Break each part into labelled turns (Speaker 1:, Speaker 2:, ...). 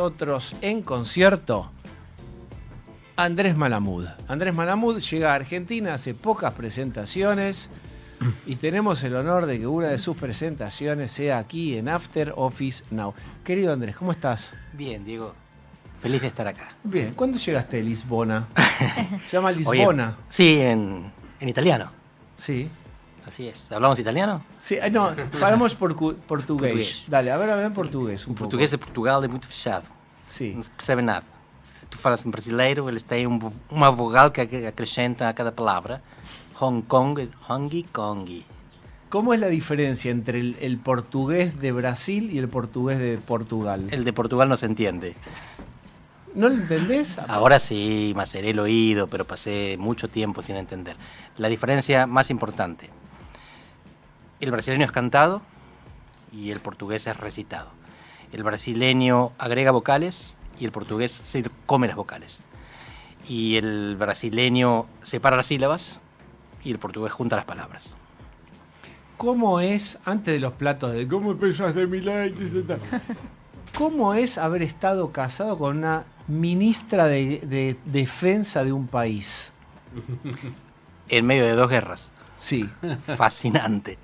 Speaker 1: Nosotros en concierto, Andrés Malamud. Andrés Malamud llega a Argentina, hace pocas presentaciones y tenemos el honor de que una de sus presentaciones sea aquí en After Office Now. Querido Andrés, ¿cómo estás?
Speaker 2: Bien, Diego. Feliz de estar acá.
Speaker 1: Bien, ¿cuándo llegaste de Lisbona? Se llama Lisbona.
Speaker 2: Oye, sí, en italiano.
Speaker 1: Sí.
Speaker 2: Así es. ¿Hablamos italiano?
Speaker 1: Sí, no, falamos português. Dale, habla en português um pouco.
Speaker 2: Português de Portugal é muito fechado.
Speaker 1: Sim.
Speaker 2: Não se percebe nada. Se tu falas em brasileiro, eles têm uma vogal que acrescenta a cada palavra. Hong Kong, Hongi Kongi.
Speaker 1: ¿Cómo es la diferencia entre el portugués de Brasil y el portugués de Portugal?
Speaker 2: El de Portugal no se entiende.
Speaker 1: ¿No lo entendés?
Speaker 2: Ahora sí, maceré el oído, pero pasé mucho tiempo sin entender. La diferencia más importante. El brasileño es cantado y el portugués es recitado. El brasileño agrega vocales y el portugués se come las vocales. Y el brasileño separa las sílabas y el portugués junta las palabras.
Speaker 1: ¿Cómo es, antes de los platos de cómo pensás de mi ley? ¿Cómo es haber estado casado con una ministra de defensa de un país?
Speaker 2: En medio de 2 guerras.
Speaker 1: Sí.
Speaker 2: Fascinante.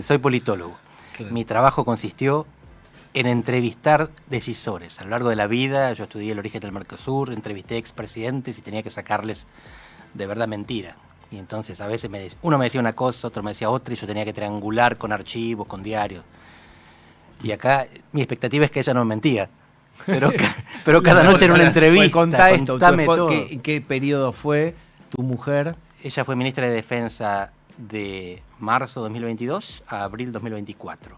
Speaker 2: Soy politólogo. Claro. Mi trabajo consistió en entrevistar decisores. A lo largo de la vida yo estudié el origen del Mercosur, entrevisté expresidentes y tenía que sacarles de verdad mentira. Y entonces a veces uno me decía una cosa, otro me decía otra y yo tenía que triangular con archivos, con diarios. Y acá mi expectativa es que ella no me mentía. Pero cada noche en una entrevista.
Speaker 1: Contá esto. ¿En qué periodo fue tu mujer?
Speaker 2: Ella fue ministra de Defensa de marzo 2022 a abril 2024.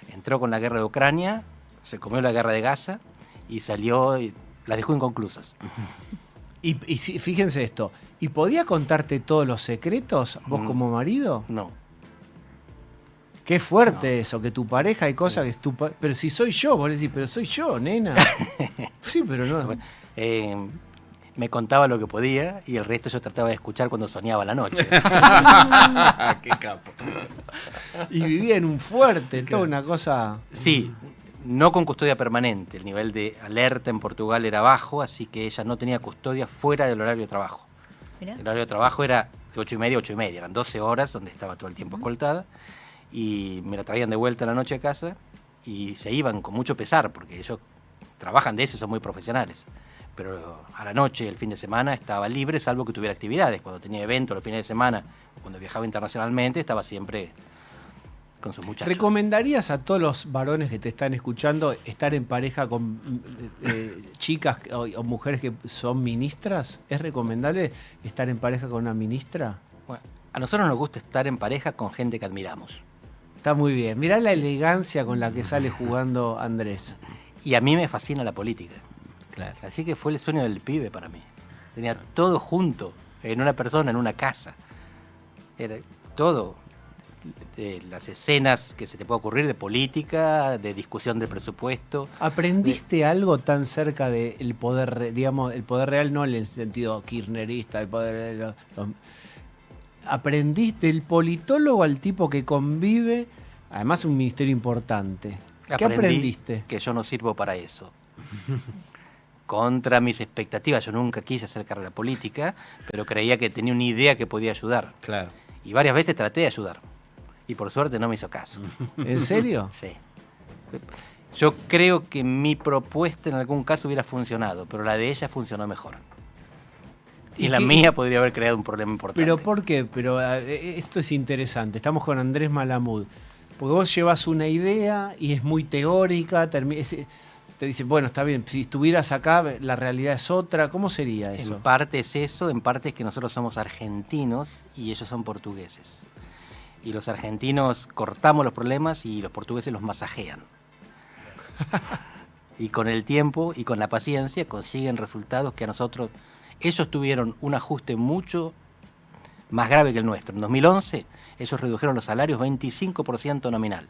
Speaker 2: Entró con la guerra de Ucrania, se comió la guerra de Gaza y salió y las dejó inconclusas.
Speaker 1: Y fíjense esto, ¿y podía contarte todos los secretos vos como marido?
Speaker 2: No.
Speaker 1: Qué fuerte eso, que tu pareja hay cosas que es tu pareja. Pero si soy yo, vos le decís, pero soy yo, nena. Sí, pero no.
Speaker 2: Me contaba lo que podía y el resto yo trataba de escuchar cuando soñaba la noche.
Speaker 1: ¡Qué capo! Y vivía en un fuerte, toda una cosa...
Speaker 2: Sí, no con custodia permanente. El nivel de alerta en Portugal era bajo, así que ella no tenía custodia fuera del horario de trabajo. ¿Mirá? El horario de trabajo era de 8:30 a 8:30, eran 12 horas donde estaba todo el tiempo escoltada. Y me la traían de vuelta a la noche a casa y se iban con mucho pesar, porque ellos trabajan de eso y son muy profesionales. Pero a la noche, el fin de semana, estaba libre, salvo que tuviera actividades. Cuando tenía eventos los fines de semana, cuando viajaba internacionalmente, estaba siempre con sus muchachos.
Speaker 1: ¿Recomendarías a todos los varones que te están escuchando estar en pareja con chicas o mujeres que son ministras? ¿Es recomendable estar en pareja con una ministra?
Speaker 2: Bueno, a nosotros nos gusta estar en pareja con gente que admiramos.
Speaker 1: Está muy bien. Mirá la elegancia con la que sale jugando Andrés.
Speaker 2: Y a mí me fascina la política.
Speaker 1: Claro.
Speaker 2: Así que fue el sueño del pibe para mí. Tenía todo junto, en una persona, en una casa. Era todo. Las escenas que se te puede ocurrir de política, de discusión del presupuesto.
Speaker 1: ¿Aprendiste algo tan cerca del poder, digamos, el poder real, no en el sentido kirchnerista, el poder... ¿Aprendiste del politólogo al tipo que convive? Además, un ministerio importante. ¿Qué aprendiste?
Speaker 2: Que yo no sirvo para eso. Contra mis expectativas, yo nunca quise hacer carrera política, pero creía que tenía una idea que podía ayudar.
Speaker 1: Claro.
Speaker 2: Y varias veces traté de ayudar. Y por suerte no me hizo caso.
Speaker 1: ¿En serio?
Speaker 2: Sí. Yo creo que mi propuesta en algún caso hubiera funcionado, pero la de ella funcionó mejor. Y la mía podría haber creado un problema importante.
Speaker 1: ¿Pero por qué? Pero esto es interesante. Estamos con Andrés Malamud. Porque vos llevas una idea y es muy teórica, te dicen, bueno, está bien, si estuvieras acá, la realidad es otra. ¿Cómo sería eso?
Speaker 2: En parte es eso, en parte es que nosotros somos argentinos y ellos son portugueses. Y los argentinos cortamos los problemas y los portugueses los masajean. Y con el tiempo y con la paciencia consiguen resultados que a nosotros... Ellos tuvieron un ajuste mucho más grave que el nuestro. En 2011, ellos redujeron los salarios 25% nominal.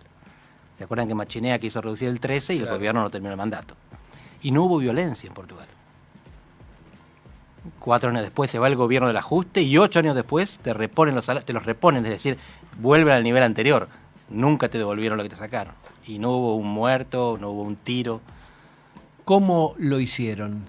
Speaker 2: ¿Se acuerdan que Machinea quiso reducir el 13% y el gobierno no terminó el mandato? Y no hubo violencia en Portugal. 4 años después se va el gobierno del ajuste y 8 años después te los reponen, es decir, vuelven al nivel anterior. Nunca te devolvieron lo que te sacaron. Y no hubo un muerto, no hubo un tiro.
Speaker 1: ¿Cómo lo hicieron?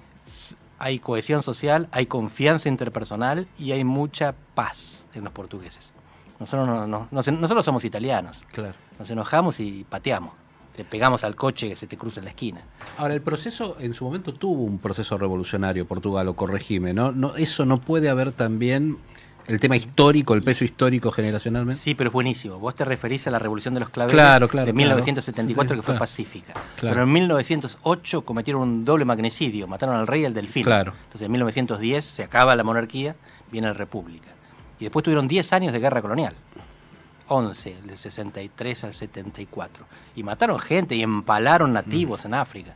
Speaker 2: Hay cohesión social, hay confianza interpersonal y hay mucha paz en los portugueses. Nosotros somos italianos.
Speaker 1: Claro.
Speaker 2: Nos enojamos y pateamos. Le pegamos al coche que se te cruza en la esquina.
Speaker 3: Ahora, el proceso, en su momento tuvo un proceso revolucionario, Portugal, o corregime, ¿no? Eso no puede haber también el tema histórico, el peso histórico generacionalmente.
Speaker 2: Sí, pero es buenísimo. Vos te referís a la Revolución de los Claveles de 1974, que fue pacífica. Claro. Pero en 1908 cometieron un doble magnicidio, mataron al rey y al delfín.
Speaker 3: Claro.
Speaker 2: Entonces en 1910 se acaba la monarquía, viene la república. Y después tuvieron 10 años de guerra colonial. 11, del 63 al 74. Y mataron gente y empalaron nativos en África.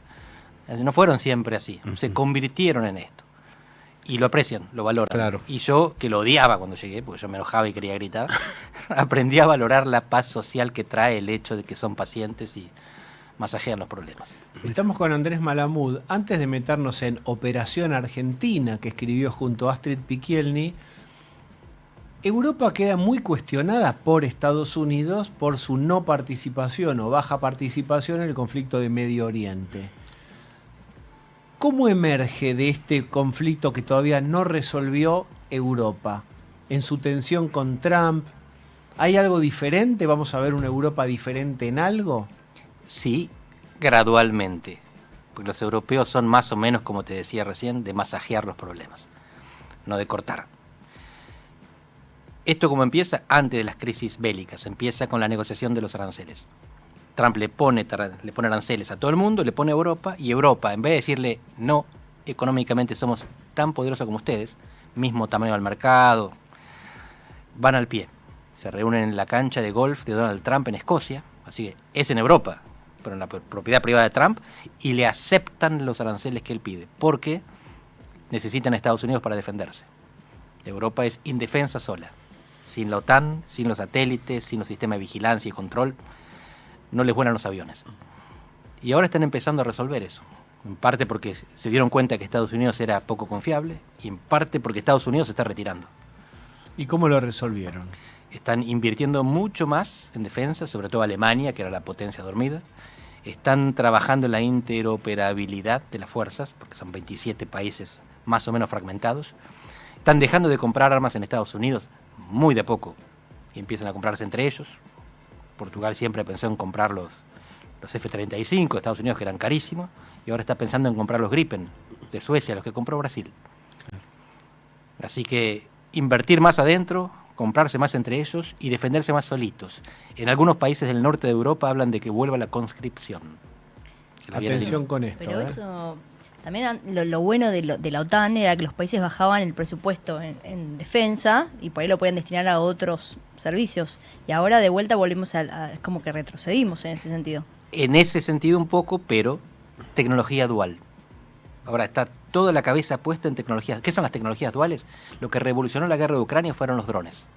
Speaker 2: No fueron siempre así. Se convirtieron en esto. Y lo aprecian, lo valoran.
Speaker 3: Claro.
Speaker 2: Y yo, que lo odiaba cuando llegué, porque yo me enojaba y quería gritar, aprendí a valorar la paz social que trae el hecho de que son pacientes y masajean los problemas.
Speaker 1: Estamos con Andrés Malamud. Antes de meternos en Operación Argentina, que escribió junto a Astrid Picchielli, Europa queda muy cuestionada por Estados Unidos por su no participación o baja participación en el conflicto de Medio Oriente. ¿Cómo emerge de este conflicto que todavía no resolvió Europa? En su tensión con Trump, ¿hay algo diferente? ¿Vamos a ver una Europa diferente en algo?
Speaker 2: Sí, gradualmente. Porque los europeos son más o menos, como te decía recién, de masajear los problemas, no de cortar. Esto como empieza antes de las crisis bélicas, empieza con la negociación de los aranceles. Trump le pone aranceles a todo el mundo, le pone a Europa, y Europa, en vez de decirle no, económicamente somos tan poderosos como ustedes, mismo tamaño del mercado, van al pie. Se reúnen en la cancha de golf de Donald Trump en Escocia, así que es en Europa, pero en la propiedad privada de Trump, y le aceptan los aranceles que él pide, porque necesitan a Estados Unidos para defenderse. Europa es indefensa sola. Sin la OTAN, sin los satélites, sin los sistemas de vigilancia y control, no les vuelan los aviones. Y ahora están empezando a resolver eso. En parte porque se dieron cuenta que Estados Unidos era poco confiable y en parte porque Estados Unidos se está retirando.
Speaker 1: ¿Y cómo lo resolvieron?
Speaker 2: Están invirtiendo mucho más en defensa, sobre todo Alemania, que era la potencia dormida. Están trabajando en la interoperabilidad de las fuerzas, porque son 27 países más o menos fragmentados. Están dejando de comprar armas en Estados Unidos muy de a poco y empiezan a comprarse entre ellos. Portugal siempre pensó en comprar los F-35 de Estados Unidos, que eran carísimos, y ahora está pensando en comprar los Gripen de Suecia, los que compró Brasil. Así que invertir más adentro, comprarse más entre ellos y defenderse más solitos. En algunos países del norte de Europa hablan de que vuelva la conscripción.
Speaker 1: Atención con esto.
Speaker 4: Pero eso... También lo bueno de la OTAN era que los países bajaban el presupuesto en defensa y por ahí lo podían destinar a otros servicios. Y ahora de vuelta volvemos como que retrocedimos en ese sentido.
Speaker 2: En ese sentido un poco, pero tecnología dual. Ahora está toda la cabeza puesta en tecnologías. ¿Qué son las tecnologías duales? Lo que revolucionó la guerra de Ucrania fueron los drones.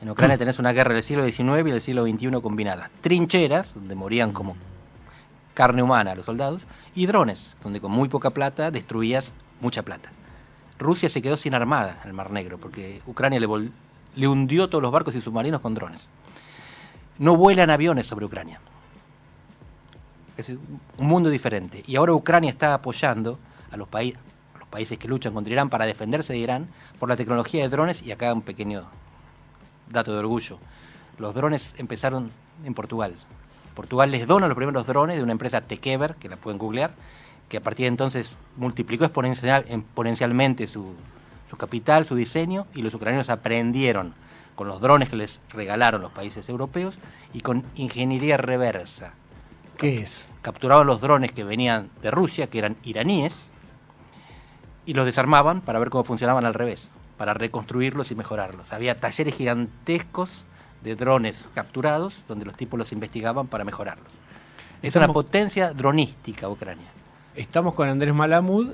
Speaker 2: En Ucrania tenés una guerra del siglo XIX y del siglo XXI combinadas. Trincheras, donde morían como carne humana a los soldados, y drones, donde con muy poca plata destruías mucha plata. Rusia se quedó sin armada en el Mar Negro, porque Ucrania le hundió todos los barcos y submarinos con drones. No vuelan aviones sobre Ucrania. Es un mundo diferente. Y ahora Ucrania está apoyando a los países que luchan contra Irán para defenderse de Irán por la tecnología de drones. Y acá un pequeño dato de orgullo. Los drones empezaron en Portugal. Portugal les dona los primeros drones de una empresa Tekever, que la pueden googlear, que a partir de entonces multiplicó exponencialmente su capital, su diseño, y los ucranianos aprendieron con los drones que les regalaron los países europeos y con ingeniería reversa.
Speaker 1: ¿Qué es?
Speaker 2: Capturaban los drones que venían de Rusia, que eran iraníes, y los desarmaban para ver cómo funcionaban al revés, para reconstruirlos y mejorarlos. Había talleres gigantescos de drones capturados, donde los tipos los investigaban para mejorarlos. Es una potencia dronística Ucrania.
Speaker 1: Estamos con Andrés Malamud,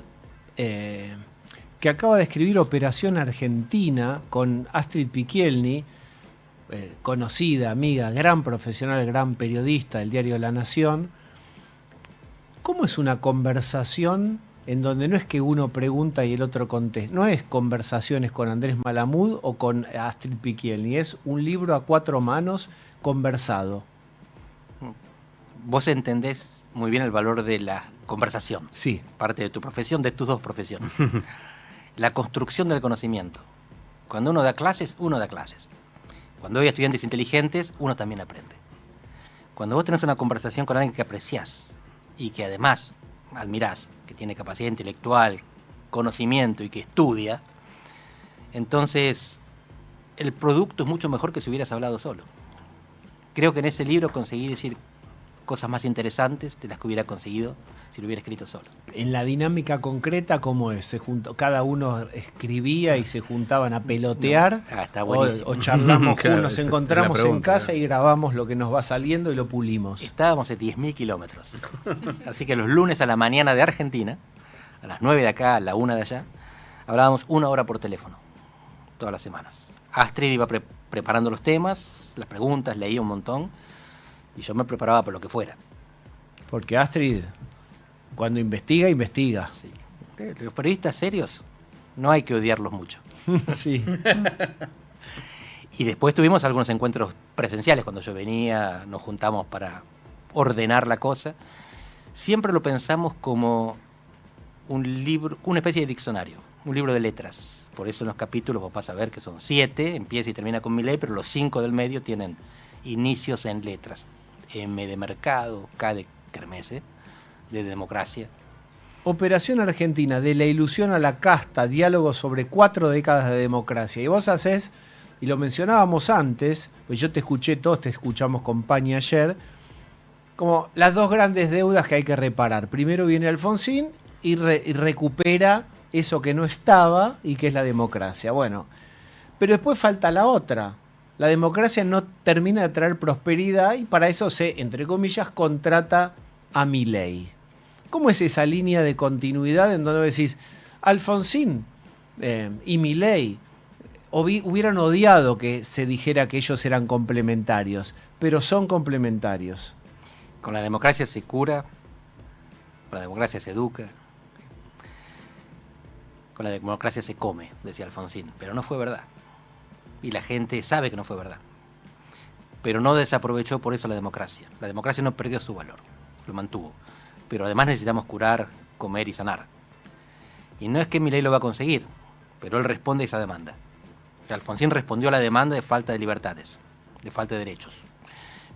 Speaker 1: que acaba de escribir Operación Argentina con Astrid Picchielli, conocida, amiga, gran profesional, gran periodista del diario La Nación. ¿Cómo es una conversación en donde no es que uno pregunta y el otro contesta? No es conversaciones con Andrés Malamud o con Astrid Picchielli, es un libro a 4 manos conversado.
Speaker 2: vos entendés muy bien el valor de la conversación.
Speaker 1: Sí.
Speaker 2: Parte de tu profesión, de tus dos profesiones. La construcción del conocimiento. Cuando uno da clases, uno da clases. Cuando hay estudiantes inteligentes, uno también aprende. Cuando vos tenés una conversación con alguien que apreciás y que además admirás, que tiene capacidad intelectual, conocimiento y que estudia, entonces el producto es mucho mejor que si hubieras hablado solo. Creo que en ese libro conseguí decir cosas más interesantes de las que hubiera conseguido si lo hubiera escrito solo.
Speaker 1: En la dinámica concreta, ¿cómo es? Cada uno escribía y se juntaban a pelotear.
Speaker 2: No. Está buenísimo.
Speaker 1: O charlamos,
Speaker 3: Claro,
Speaker 1: nos
Speaker 3: esa es
Speaker 1: encontramos
Speaker 3: la pregunta,
Speaker 1: en casa y grabamos lo que nos va saliendo y lo pulimos.
Speaker 2: Estábamos a 10.000 kilómetros. Así que los lunes a la mañana de Argentina, a las 9 de acá, a la 1 de allá, hablábamos 1 hora por teléfono, todas las semanas. Astrid iba preparando los temas, las preguntas, leía un montón, y yo me preparaba por lo que fuera.
Speaker 1: Porque Astrid, cuando investiga, investiga.
Speaker 2: Sí. Los periodistas serios no hay que odiarlos mucho.
Speaker 1: Sí.
Speaker 2: Y después tuvimos algunos encuentros presenciales. Cuando yo venía, nos juntamos para ordenar la cosa. Siempre lo pensamos como un libro, una especie de diccionario, un libro de letras. Por eso en los capítulos vos vas a ver que son 7, empieza y termina con Milei, pero los 5 del medio tienen inicios en letras. M de mercado, K de kermesse, de democracia.
Speaker 1: Operación Argentina, de la ilusión a la casta, diálogo sobre 4 décadas de democracia. Y vos hacés, y lo mencionábamos antes, pues yo te escuché, todos te escuchamos con Pañi ayer, como las dos grandes deudas que hay que reparar. Primero viene Alfonsín y recupera eso que no estaba y que es la democracia. Bueno, pero después falta la otra. La democracia no termina de traer prosperidad y para eso se, entre comillas, contrata a Milei. ¿Cómo es esa línea de continuidad en donde decís, Alfonsín y Milei hubieran odiado que se dijera que ellos eran complementarios, pero son complementarios?
Speaker 2: Con la democracia se cura, con la democracia se educa, con la democracia se come, decía Alfonsín, pero no fue verdad. Y la gente sabe que no fue verdad. Pero no desaprovechó por eso la democracia. La democracia no perdió su valor, lo mantuvo. Pero además necesitamos curar, comer y sanar. Y no es que Milei lo va a conseguir, pero él responde a esa demanda. O sea, Alfonsín respondió a la demanda de falta de libertades, de falta de derechos.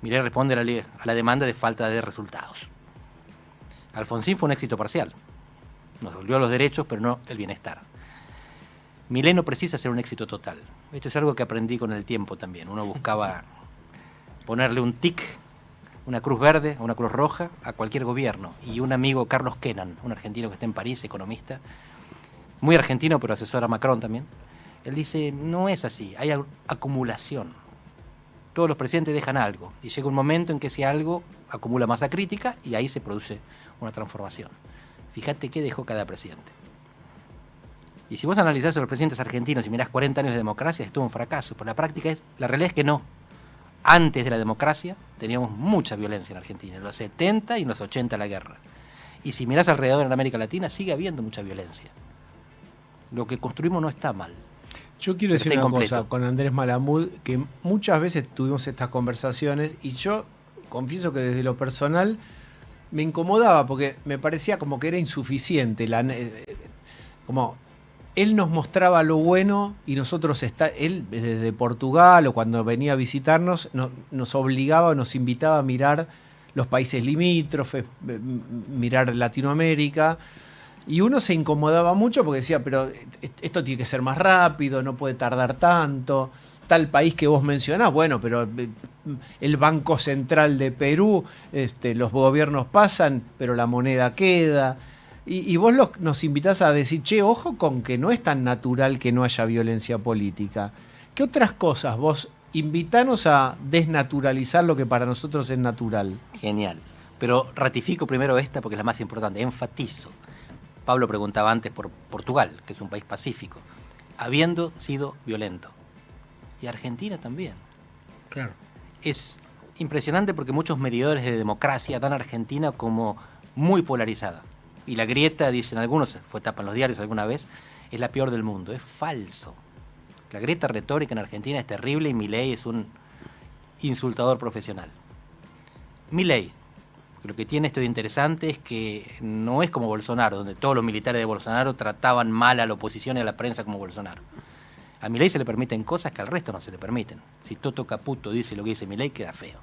Speaker 2: Milei responde a la demanda de falta de resultados. Alfonsín fue un éxito parcial. Nos devolvió los derechos, pero no el bienestar. Milei no precisa ser un éxito total. Esto es algo que aprendí con el tiempo también. Uno buscaba ponerle un tic, una cruz verde o una cruz roja a cualquier gobierno. Y un amigo, Carlos Kennan, un argentino que está en París, economista, muy argentino pero asesora a Macron también, él dice, no es así, hay acumulación. Todos los presidentes dejan algo y llega un momento en que ese algo acumula masa crítica y ahí se produce una transformación. Fíjate qué dejó cada presidente. Y si vos analizás a los presidentes argentinos y mirás 40 años de democracia, estuvo un fracaso. Pero la realidad es que no. Antes de la democracia teníamos mucha violencia en Argentina, en los 70 y en los 80 la guerra. Y si mirás alrededor en América Latina, sigue habiendo mucha violencia. Lo que construimos no está mal.
Speaker 1: Yo quiero decir una cosa con Andrés Malamud, que muchas veces tuvimos estas conversaciones y yo confieso que desde lo personal me incomodaba porque me parecía como que era insuficiente. Como él nos mostraba lo bueno y nosotros, él desde Portugal o cuando venía a visitarnos, nos obligaba o nos invitaba a mirar los países limítrofes, mirar Latinoamérica. Y uno se incomodaba mucho porque decía, pero esto tiene que ser más rápido, no puede tardar tanto. Tal país que vos mencionás, bueno, pero el Banco Central de Perú, los gobiernos pasan, pero la moneda queda. Y vos nos invitás a decir, che, ojo con que no es tan natural que no haya violencia política. ¿Qué otras cosas vos invitanos a desnaturalizar lo que para nosotros es natural?
Speaker 2: Genial. Pero ratifico primero esta porque es la más importante, enfatizo. Pablo preguntaba antes por Portugal, que es un país pacífico, habiendo sido violento. Y Argentina también.
Speaker 3: Claro.
Speaker 2: Es impresionante porque muchos medidores de democracia dan a Argentina como muy polarizada. Y la grieta, dicen algunos, fue tapa en los diarios alguna vez, es la peor del mundo. Es falso. La grieta retórica en Argentina es terrible y Milei es un insultador profesional. Milei, Lo que tiene esto de interesante es que no es como Bolsonaro, donde todos los militares de Bolsonaro trataban mal a la oposición y a la prensa como Bolsonaro. A Milei se le permiten cosas que al resto no se le permiten. Si Toto Caputo dice lo que dice Milei, queda feo.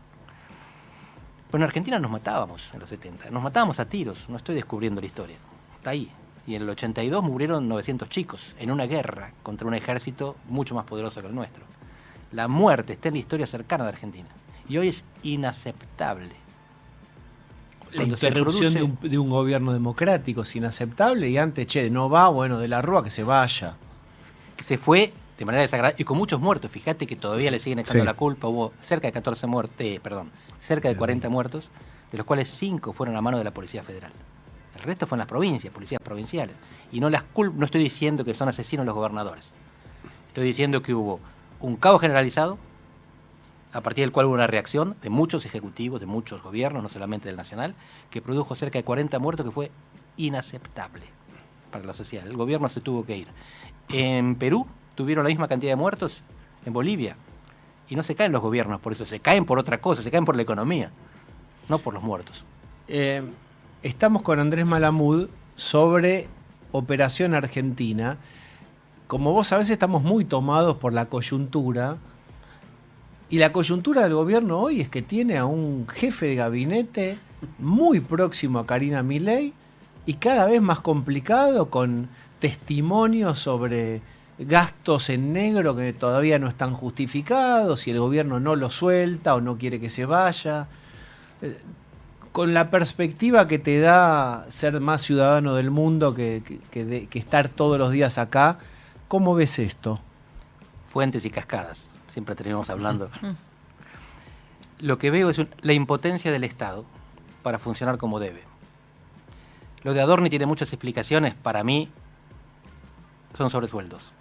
Speaker 2: Pero en Argentina nos matábamos en los 70, nos matábamos a tiros, no estoy descubriendo la historia, está ahí. Y en el 82 murieron 900 chicos en una guerra contra un ejército mucho más poderoso que el nuestro. La muerte está en la historia cercana de Argentina. Y hoy es inaceptable.
Speaker 1: La interrupción de un gobierno democrático es inaceptable y antes, no va, bueno, de la Rúa que se vaya.
Speaker 2: Que se fue de manera desagradable y con muchos muertos. Fíjate que todavía le siguen echando la culpa. Hubo cerca de 14 muertos, cerca de 40 muertos, de los cuales 5 fueron a mano de la Policía Federal. El resto fue en las provincias, policías provinciales. Y no estoy diciendo que son asesinos los gobernadores. Estoy diciendo que hubo un caos generalizado, a partir del cual hubo una reacción de muchos ejecutivos, de muchos gobiernos, no solamente del nacional, que produjo cerca de 40 muertos, que fue inaceptable para la sociedad. El gobierno se tuvo que ir. En Perú tuvieron la misma cantidad de muertos, en Bolivia. Y no se caen los gobiernos por eso, se caen por otra cosa, se caen por la economía, no por los muertos.
Speaker 1: Estamos con Andrés Malamud sobre Operación Argentina. Como vos sabés, estamos muy tomados por la coyuntura. Y la coyuntura del gobierno hoy es que tiene a un jefe de gabinete muy próximo a Karina Milei y cada vez más complicado, con testimonios sobre gastos en negro que todavía no están justificados y el gobierno no lo suelta o no quiere que se vaya. Con la perspectiva que te da ser más ciudadano del mundo que estar todos los días acá, ¿cómo ves esto?
Speaker 2: Fuentes y cascadas, siempre terminamos hablando. Lo que veo es la impotencia del Estado para funcionar como debe. Lo de Adorni tiene muchas explicaciones, para mí son sobresueldos.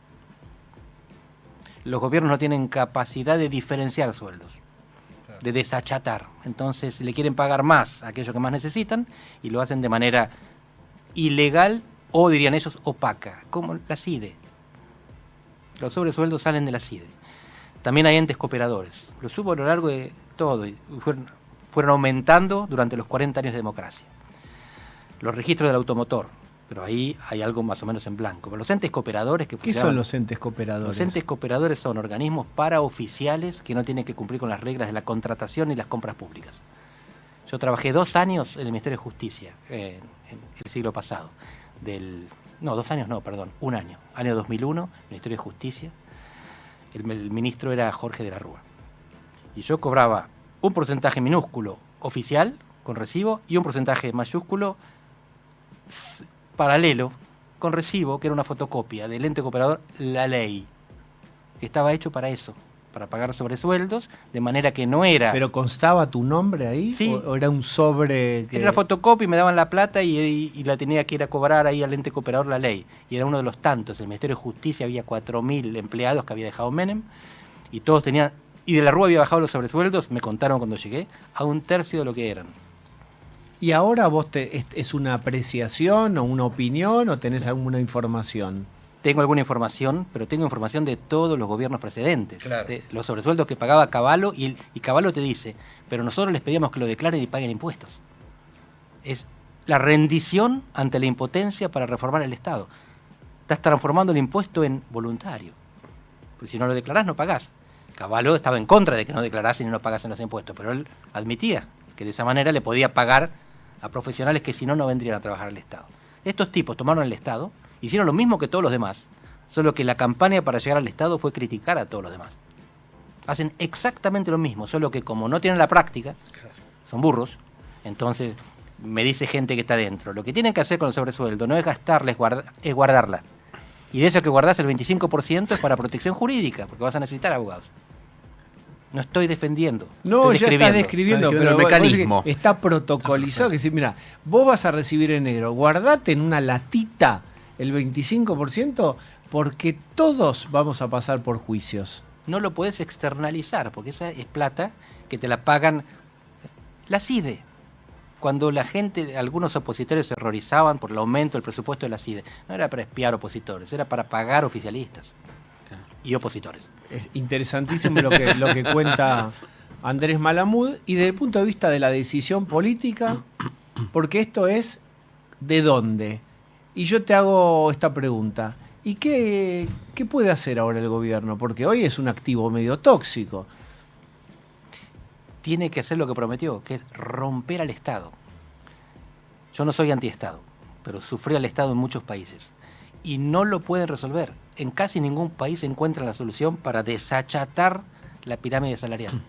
Speaker 2: Los gobiernos no tienen capacidad de diferenciar sueldos, de desachatar. Entonces le quieren pagar más a aquellos que más necesitan y lo hacen de manera ilegal o, dirían ellos, opaca, como la CIDE. Los sobresueldos salen de la CIDE. También hay entes cooperadores. Los hubo a lo largo de todo y fueron aumentando durante los 40 años de democracia. Los registros del automotor, pero ahí hay algo más o menos en blanco. Pero los entes cooperadores que funcionan...
Speaker 1: ¿Qué son los entes cooperadores?
Speaker 2: Los entes cooperadores son organismos paraoficiales que no tienen que cumplir con las reglas de la contratación y las compras públicas. Yo trabajé 2 años en el Ministerio de Justicia, en el siglo pasado. 2 años no, perdón, 1 año. Año 2001, Ministerio de Justicia. El ministro era Jorge de la Rúa. Y yo cobraba un porcentaje minúsculo oficial, con recibo, y un porcentaje mayúsculo paralelo, con recibo, que era una fotocopia del ente cooperador La Ley, que estaba hecho para eso, para pagar sobresueldos, de manera que no era...
Speaker 1: ¿Pero constaba tu nombre ahí?
Speaker 2: Sí.
Speaker 1: ¿O era un sobre que...?
Speaker 2: Era la fotocopia y me daban la plata y la tenía que ir a cobrar ahí al ente cooperador La Ley. Y era uno de los tantos. En el Ministerio de Justicia había 4.000 empleados que había dejado Menem, y todos tenían... Y de la Rúa había bajado los sobresueldos, me contaron cuando llegué, a 1/3 de lo que eran.
Speaker 1: ¿Y ahora vos es una apreciación o una opinión o tenés alguna información?
Speaker 2: Tengo alguna información, pero tengo información de todos los gobiernos precedentes.
Speaker 3: Claro.
Speaker 2: De los sobresueldos que pagaba Cavallo, y Cavallo te dice, pero nosotros les pedíamos que lo declaren y paguen impuestos. Es la rendición ante la impotencia para reformar el Estado. Estás transformando el impuesto en voluntario. Porque si no lo declarás, no pagás. Cavallo estaba en contra de que no declarasen y no pagasen los impuestos, pero él admitía que de esa manera le podía pagar a profesionales que si no, no vendrían a trabajar al Estado. Estos tipos tomaron el Estado, hicieron lo mismo que todos los demás, solo que la campaña para llegar al Estado fue criticar a todos los demás. Hacen exactamente lo mismo, solo que como no tienen la práctica, son burros, entonces me dice gente que está dentro, lo que tienen que hacer con el sobresueldo no es gastarla, es guardarla. Y de eso que guardás el 25% es para protección jurídica, porque vas a necesitar abogados. No estoy defendiendo.
Speaker 1: No,
Speaker 2: estoy
Speaker 1: ya estás describiendo, pero
Speaker 3: el mecanismo.
Speaker 1: Está protocolizado. Que decir, mira, vos vas a recibir en negro, guardate en una latita el 25% porque todos vamos a pasar por juicios.
Speaker 2: No lo podés externalizar, porque esa es plata que te la pagan la CIDE. Cuando la gente, algunos opositores se horrorizaban por el aumento del presupuesto de la CIDE, no era para espiar opositores, era para pagar oficialistas y opositores.
Speaker 1: Es interesantísimo lo que cuenta Andrés Malamud, y desde el punto de vista de la decisión política, porque esto es ¿de dónde? Y yo te hago esta pregunta. ¿Y qué puede hacer ahora el gobierno? Porque hoy es un activo medio tóxico.
Speaker 2: Tiene que hacer lo que prometió, que es romper al Estado. Yo no soy antiestado, pero sufrí al Estado en muchos países. Y no lo pueden resolver. En casi ningún país se encuentra la solución para desachatar la pirámide salarial.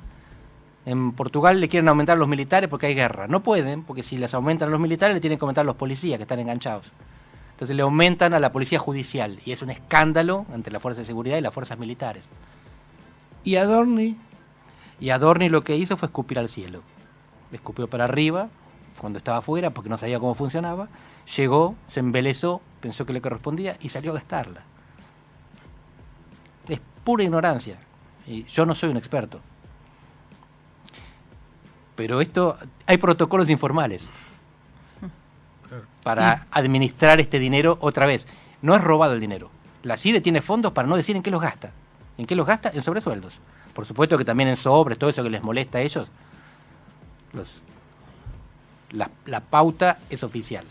Speaker 2: En Portugal le quieren aumentar los militares porque hay guerra. No pueden, porque si les aumentan los militares le tienen que aumentar los policías que están enganchados. Entonces le aumentan a la policía judicial y es un escándalo entre las fuerzas de seguridad y las fuerzas militares.
Speaker 1: ¿Y Adorni?
Speaker 2: Y Adorni lo que hizo fue escupir al cielo. Le escupió para arriba cuando estaba afuera porque no sabía cómo funcionaba. Llegó, se embelezó, pensó que le correspondía y salió a gastarla. Es pura ignorancia. Y yo no soy un experto. Pero hay protocolos informales para administrar este dinero otra vez. No es robado el dinero. La CIDE tiene fondos para no decir en qué los gasta. ¿En qué los gasta? En sobresueldos. Por supuesto que también en sobres, todo eso que les molesta a ellos. La pauta es oficial,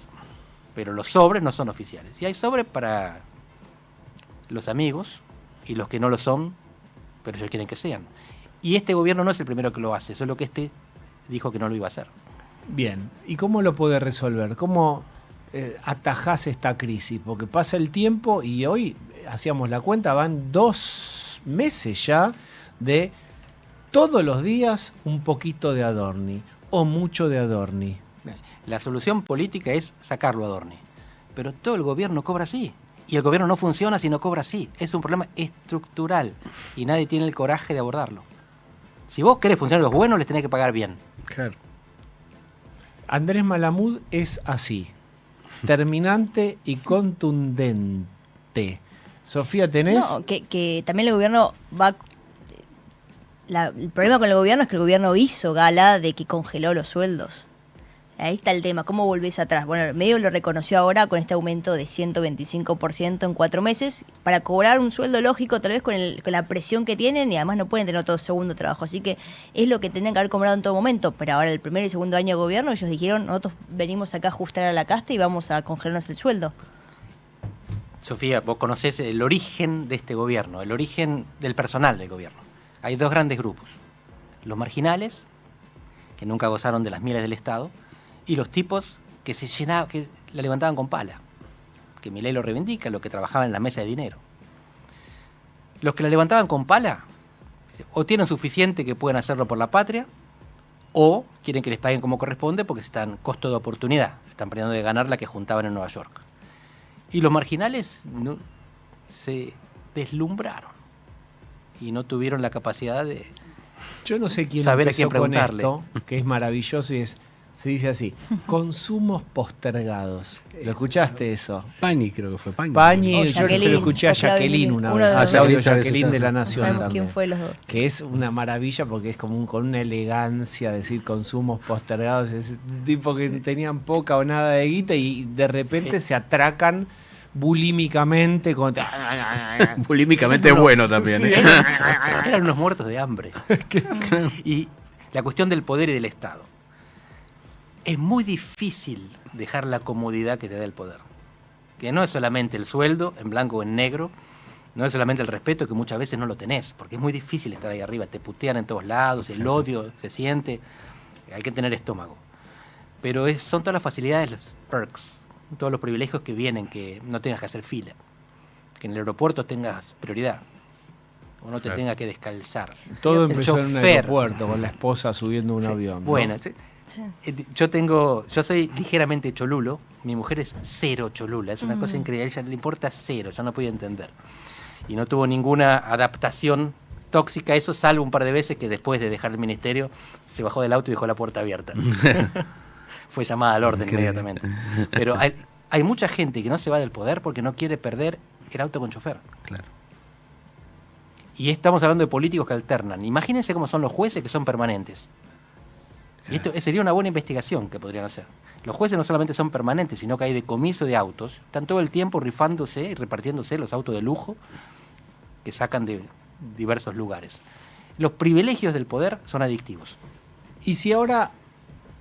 Speaker 2: pero los sobres no son oficiales. Y hay sobres para los amigos y los que no lo son, pero ellos quieren que sean. Y este gobierno no es el primero que lo hace, solo que dijo que no lo iba a hacer.
Speaker 1: Bien, ¿y cómo lo puede resolver? ¿Cómo atajás esta crisis? Porque pasa el tiempo y hoy, hacíamos la cuenta, van 2 meses ya de todos los días un poquito de Adorni o mucho de Adorni.
Speaker 2: La solución política es sacarlo a Adorni, pero todo el gobierno cobra así. Y el gobierno no funciona si no cobra así. Es un problema estructural y nadie tiene el coraje de abordarlo. Si vos querés funcionarios buenos, les tenés que pagar bien.
Speaker 3: Claro.
Speaker 1: Andrés Malamud es así, terminante y contundente. Sofía, ¿tenés?
Speaker 4: No, que también el gobierno va... el problema con el gobierno es que el gobierno hizo gala de que congeló los sueldos. Ahí está el tema, ¿cómo volvés atrás? Bueno, el medio lo reconoció ahora con este aumento de 125% en 4 meses, para cobrar un sueldo lógico, tal vez con la presión que tienen, y además no pueden tener otro segundo trabajo. Así que es lo que tenían que haber cobrado en todo momento, pero ahora el primer y segundo año de gobierno ellos dijeron, nosotros venimos acá a ajustar a la casta y vamos a congelarnos el sueldo.
Speaker 2: Sofía, vos conocés el origen de este gobierno, el origen del personal del gobierno. Hay 2 grandes grupos, los marginales, que nunca gozaron de las mieles del Estado, y los tipos que que la levantaban con pala, que Milei lo reivindica, los que trabajaban en la mesa de dinero. Los que la levantaban con pala, o tienen suficiente que pueden hacerlo por la patria, o quieren que les paguen como corresponde porque están costo de oportunidad, se están perdiendo de ganar la que juntaban en Nueva York. Y los marginales se deslumbraron y no tuvieron la capacidad de
Speaker 1: Yo no sé quién
Speaker 2: saber a
Speaker 1: empezó
Speaker 2: quién
Speaker 1: con
Speaker 2: preguntarle.
Speaker 1: esto, que es maravilloso y se dice así, consumos postergados. ¿Lo escuchaste eso?
Speaker 3: Pañi creo que fue Pañi.
Speaker 1: Pañi,
Speaker 4: O
Speaker 1: yo se
Speaker 4: Jacqueline,
Speaker 1: lo escuché a
Speaker 4: o Claudio
Speaker 1: Jacqueline
Speaker 4: Lini,
Speaker 1: una
Speaker 4: uno
Speaker 1: vez.
Speaker 4: de
Speaker 1: A
Speaker 4: los
Speaker 1: Claudio
Speaker 3: dos.
Speaker 1: Jacqueline de La
Speaker 4: No
Speaker 1: Nación
Speaker 4: sabemos
Speaker 1: también.
Speaker 4: quién fue los dos.
Speaker 1: Que es una maravilla porque es como con una elegancia decir consumos postergados. Es tipo que tenían poca o nada de guita y de repente se atracan bulímicamente con...
Speaker 3: Bulímicamente es bueno también.
Speaker 1: Sí.
Speaker 2: Eran unos muertos de hambre. Y la cuestión del poder y del Estado. Es muy difícil dejar la comodidad que te da el poder. Que no es solamente el sueldo, en blanco o en negro, no es solamente el respeto, que muchas veces no lo tenés, porque es muy difícil estar ahí arriba, te putean en todos lados, el odio se siente, hay que tener estómago. Pero son todas las facilidades, los perks, todos los privilegios que vienen, que no tengas que hacer fila, que en el aeropuerto tengas prioridad, o no te tengas que descalzar.
Speaker 1: Todo
Speaker 2: El
Speaker 1: empezó en un
Speaker 2: chofer.
Speaker 1: aeropuerto con la esposa subiendo un avión, ¿no?
Speaker 2: Bueno,
Speaker 4: Sí.
Speaker 2: yo soy ligeramente cholulo, mi mujer es cero cholula, es una cosa increíble, a ella le importa cero, yo no podía entender. Y no tuvo ninguna adaptación tóxica a eso, salvo un par de veces que después de dejar el ministerio se bajó del auto y dejó la puerta abierta. Fue llamada al orden inmediatamente. Pero hay mucha gente que no se va del poder porque no quiere perder el auto con chofer.
Speaker 3: Claro.
Speaker 2: Y estamos hablando de políticos que alternan. Imagínense cómo son los jueces que son permanentes. Y esto sería una buena investigación que podrían hacer. Los jueces no solamente son permanentes, sino que hay decomiso de autos. Están todo el tiempo rifándose y repartiéndose los autos de lujo que sacan de diversos lugares. Los privilegios del poder son adictivos.
Speaker 1: Y si ahora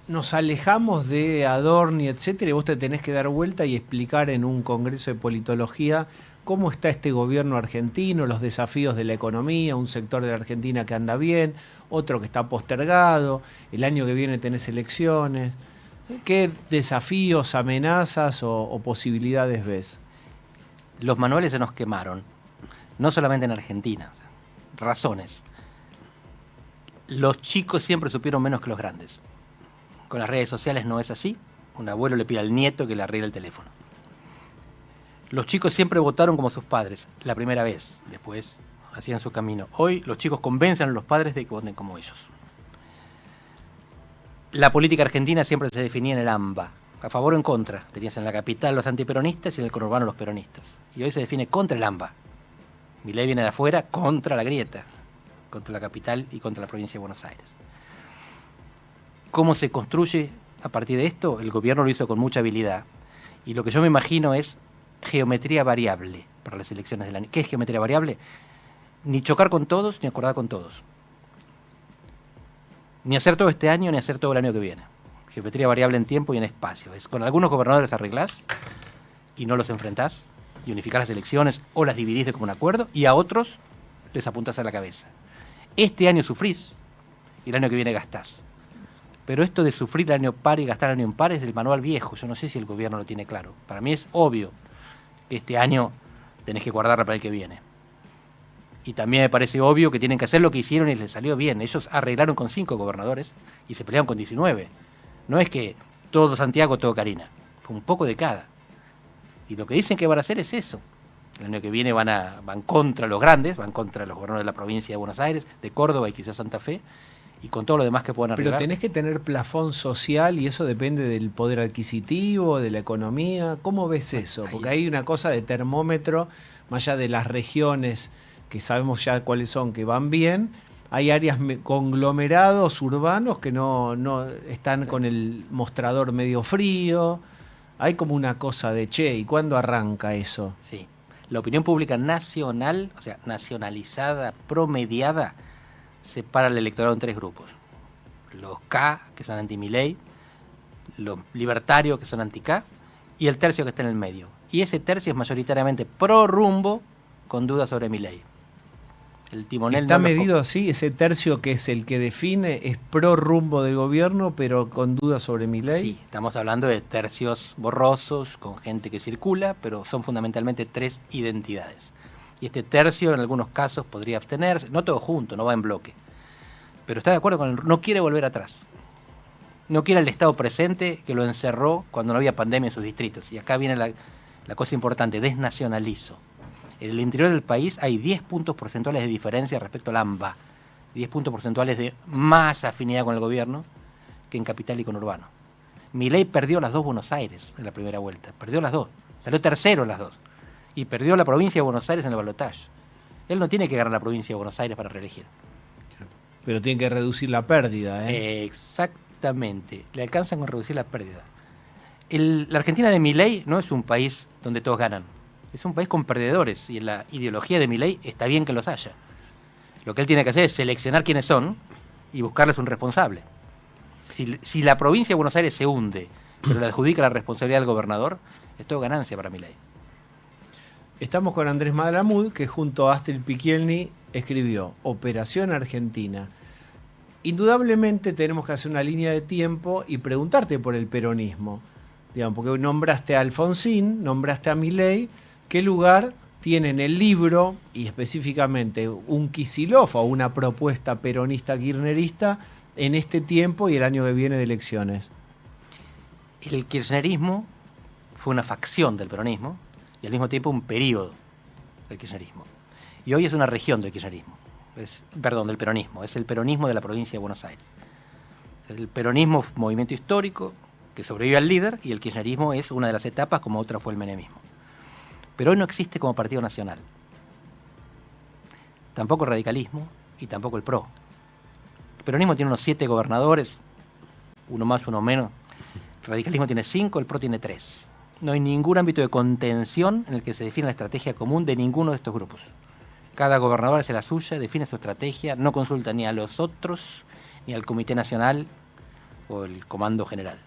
Speaker 1: nos alejamos de Adorni, etcétera, y vos te tenés que dar vuelta y explicar en un congreso de politología cómo está este gobierno argentino, los desafíos de la economía, un sector de la Argentina que anda bien, otro que está postergado, el año que viene tenés elecciones. ¿Qué desafíos, amenazas o posibilidades ves?
Speaker 2: Los manuales se nos quemaron, no solamente en Argentina. Razones. Los chicos siempre supieron menos que los grandes. Con las redes sociales no es así. Un abuelo le pide al nieto que le arregle el teléfono. Los chicos siempre votaron como sus padres, la primera vez. Después hacían su camino. Hoy los chicos convencen a los padres de que voten como ellos. La política argentina siempre se definía en el AMBA, a favor o en contra. Tenías en la capital los antiperonistas y en el conurbano los peronistas. Y hoy se define contra el AMBA. Milei viene de afuera contra la grieta, contra la capital y contra la provincia de Buenos Aires. ¿Cómo se construye a partir de esto? El gobierno lo hizo con mucha habilidad. Y lo que yo me imagino es geometría variable para las elecciones del año. ¿Qué es geometría variable? Ni chocar con todos, ni acordar con todos. Ni hacer todo este año, ni hacer todo el año que viene. Geometría variable en tiempo y en espacio. Es con algunos gobernadores arreglás y no los enfrentás, y unificás las elecciones o las dividís de común acuerdo, y a otros les apuntás a la cabeza. Este año sufrís y el año que viene gastás. Pero esto de sufrir el año par y gastar el año impar es del manual viejo. Yo no sé si el gobierno lo tiene claro. Para mí es obvio. Este año tenés que guardarla para el que viene. Y también me parece obvio que tienen que hacer lo que hicieron y les salió bien. Ellos arreglaron con 5 gobernadores y se pelearon con 19. No es que todo Santiago, todo Carina. Fue un poco de cada. Y lo que dicen que van a hacer es eso. El año que viene van contra los grandes, van contra los gobernadores de la provincia de Buenos Aires, de Córdoba y quizás Santa Fe, y con todo lo demás que puedan arreglar.
Speaker 1: Pero tenés que tener plafón social y eso depende del poder adquisitivo, de la economía. ¿Cómo ves eso? Porque hay una cosa de termómetro, más allá de las regiones que sabemos ya cuáles son, que van bien, hay áreas conglomerados urbanos que no están con el mostrador medio frío. Hay como una cosa de, che, ¿y cuándo arranca eso?
Speaker 2: Sí. La opinión pública nacional, o sea, nacionalizada, promediada, separa al electorado en 3 grupos. Los K, que son anti-Milei, los libertarios, que son anti-K, y el tercio que está en el medio. Y ese tercio es mayoritariamente pro rumbo, con dudas sobre Milei. El timonel
Speaker 1: ¿Está
Speaker 2: no
Speaker 1: medido así? Ese tercio que es el que define es pro rumbo del gobierno, pero con dudas sobre Milei.
Speaker 2: Sí, estamos hablando de tercios borrosos, con gente que circula, pero son fundamentalmente 3 identidades. Y este tercio en algunos casos podría abstenerse, no todo junto, no va en bloque. Pero está de acuerdo con no quiere volver atrás. No quiere el Estado presente que lo encerró cuando no había pandemia en sus distritos. Y acá viene la cosa importante, desnacionalizo. En el interior del país hay 10 puntos porcentuales de diferencia respecto al AMBA. 10 puntos porcentuales de más afinidad con el gobierno que en capital y conurbano. Milei perdió las 2 Buenos Aires en la primera vuelta. Perdió las 2. Salió tercero en las 2. Y perdió la provincia de Buenos Aires en el balotaje. Él no tiene que ganar la provincia de Buenos Aires para reelegir.
Speaker 1: Pero tiene que reducir la pérdida, ¿eh?
Speaker 2: Exactamente. Le alcanzan con reducir la pérdida. La Argentina de Milei no es un país donde todos ganan. Es un país con perdedores. Y en la ideología de Milei está bien que los haya. Lo que él tiene que hacer es seleccionar quiénes son y buscarles un responsable. Si la provincia de Buenos Aires se hunde, pero le adjudica la responsabilidad al gobernador, es todo ganancia para Milei.
Speaker 1: Estamos con Andrés Malamud, que junto a Astrid Picchielny escribió Operación Argentina. Indudablemente tenemos que hacer una línea de tiempo y preguntarte por el peronismo. Digamos, porque nombraste a Alfonsín, nombraste a Milei, ¿qué lugar tiene en el libro, y específicamente un Kicillof o una propuesta peronista kirchnerista en este tiempo y el año que viene de elecciones?
Speaker 2: El kirchnerismo fue una facción del peronismo y al mismo tiempo un periodo del kirchnerismo. Y hoy es una región del kirchnerismo, del peronismo, es el peronismo de la provincia de Buenos Aires. El peronismo fue un movimiento histórico que sobrevive al líder y el kirchnerismo es una de las etapas, como otra fue el menemismo. Pero hoy no existe como partido nacional. Tampoco el radicalismo y tampoco el PRO. El peronismo tiene unos 7 gobernadores, uno más, uno menos. El radicalismo tiene 5, el PRO tiene 3. No hay ningún ámbito de contención en el que se define la estrategia común de ninguno de estos grupos. Cada gobernador hace la suya, define su estrategia, no consulta ni a los otros, ni al Comité Nacional o el Comando General.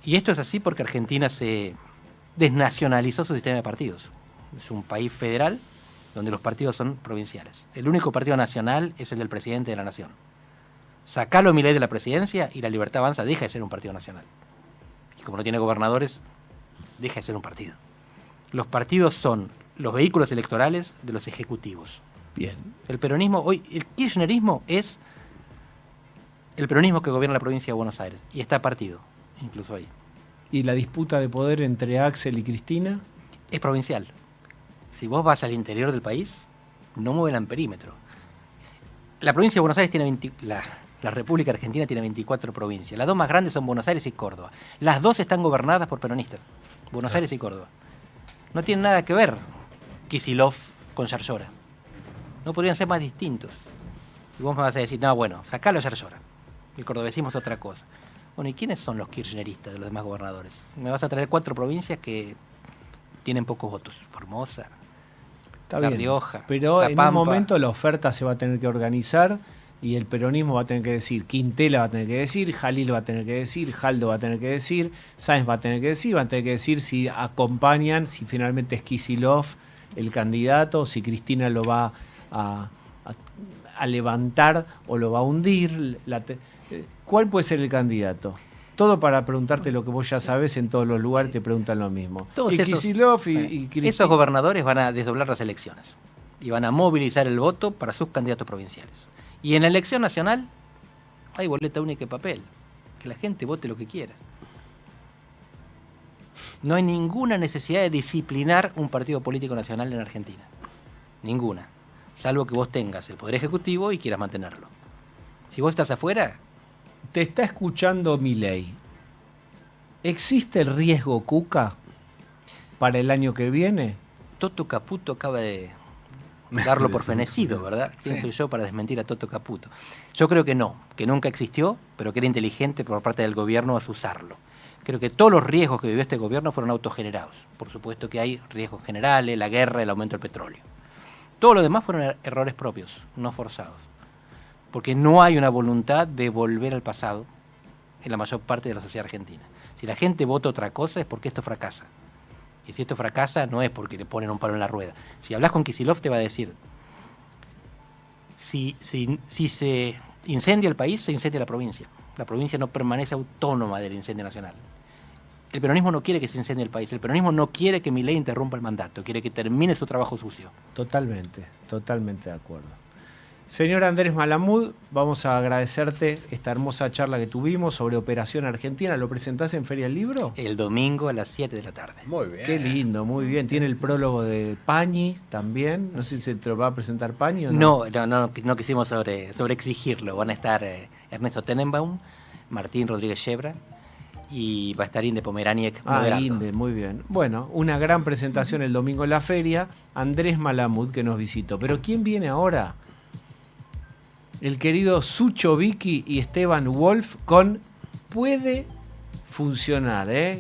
Speaker 2: Y esto es así porque Argentina se desnacionalizó su sistema de partidos. Es un país federal donde los partidos son provinciales. El único partido nacional es el del presidente de la nación. Sacalo a Milei de la presidencia y la Libertad Avanza deja de ser un partido nacional. Y como no tiene gobernadores, deja de ser un partido. Los partidos son los vehículos electorales de los ejecutivos.
Speaker 1: Bien.
Speaker 2: El peronismo, hoy, el kirchnerismo es el peronismo que gobierna la provincia de Buenos Aires. Y está partido, incluso ahí.
Speaker 1: ¿Y la disputa de poder entre Axel y Cristina?
Speaker 2: Es provincial. Si vos vas al interior del país, no mueven perímetro. La provincia de Buenos Aires tiene la República Argentina tiene 24 provincias. Las dos más grandes son Buenos Aires y Córdoba. Las dos están gobernadas por peronistas. Buenos Aires y Córdoba. No tienen nada que ver Kicillof con Yarlora. No podrían ser más distintos. Y vos me vas a decir, no, bueno, sacalo a Yarlora. El cordobesismo es otra cosa. Bueno, ¿y quiénes son los kirchneristas de los demás gobernadores? Me vas a traer 4 provincias que tienen pocos votos. Formosa,
Speaker 1: Está
Speaker 2: La
Speaker 1: bien.
Speaker 2: Rioja,
Speaker 1: Pero
Speaker 2: La
Speaker 1: en
Speaker 2: Pampa.
Speaker 1: un momento la oferta se va a tener que organizar y el peronismo va a tener que decir, Quintela va a tener que decir, Jalil va a tener que decir, Jaldo va a tener que decir, Sáenz va a tener que decir, van a tener que decir si acompañan, si finalmente es Kicillof el candidato, si Cristina lo va a levantar o lo va a hundir. ¿Cuál puede ser el candidato? Todo para preguntarte lo que vos ya sabés, en todos los lugares te preguntan lo mismo.
Speaker 2: Todos
Speaker 1: y
Speaker 2: esos-
Speaker 1: Kicillof y Cristina.
Speaker 2: Esos gobernadores van a desdoblar las elecciones y van a movilizar el voto para sus candidatos provinciales. Y en la elección nacional hay boleta única y papel. Que la gente vote lo que quiera. No hay ninguna necesidad de disciplinar un partido político nacional en Argentina. Ninguna. Salvo que vos tengas el Poder Ejecutivo y quieras mantenerlo. Si vos estás afuera,
Speaker 1: Te está escuchando Milei. ¿Existe el riesgo Cuca para el año que viene?
Speaker 2: Toto Caputo acaba de darlo por fenecido, ¿verdad? ¿Quién soy yo para desmentir a Toto Caputo? Yo creo que no, que nunca existió, pero que era inteligente por parte del gobierno usarlo. Creo que todos los riesgos que vivió este gobierno fueron autogenerados. Por supuesto que hay riesgos generales, la guerra, el aumento del petróleo. Todo lo demás fueron errores propios, no forzados. Porque no hay una voluntad de volver al pasado en la mayor parte de la sociedad argentina. Si la gente vota otra cosa es porque esto fracasa. Y si esto fracasa no es porque le ponen un palo en la rueda. Si hablas con Kicillof te va a decir, si se incendia el país, se incendia la provincia. La provincia no permanece autónoma del incendio nacional. El peronismo no quiere que se incendie el país. El peronismo no quiere que Milei interrumpa el mandato. Quiere que termine su trabajo sucio.
Speaker 1: Totalmente, totalmente de acuerdo. Señor Andrés Malamud, vamos a agradecerte esta hermosa charla que tuvimos sobre Operación Argentina. ¿Lo presentás en Feria del Libro?
Speaker 2: El domingo a las 7 de la tarde.
Speaker 3: Muy bien.
Speaker 1: Qué lindo, muy bien. Tiene el prólogo de Pañi también. No sé si se te lo va a presentar Pañi o no.
Speaker 2: No quisimos sobre exigirlo. Van a estar Ernesto Tenenbaum, Martín Rodríguez Yebra y va a estar Inde Pomeraniec moderando.
Speaker 1: Inde, muy bien. Bueno, una gran presentación el domingo en la feria. Andrés Malamud que nos visitó. Pero ¿quién viene ahora? El querido Sucho Vicky y Esteban Wolf con Puede Funcionar, ¿eh?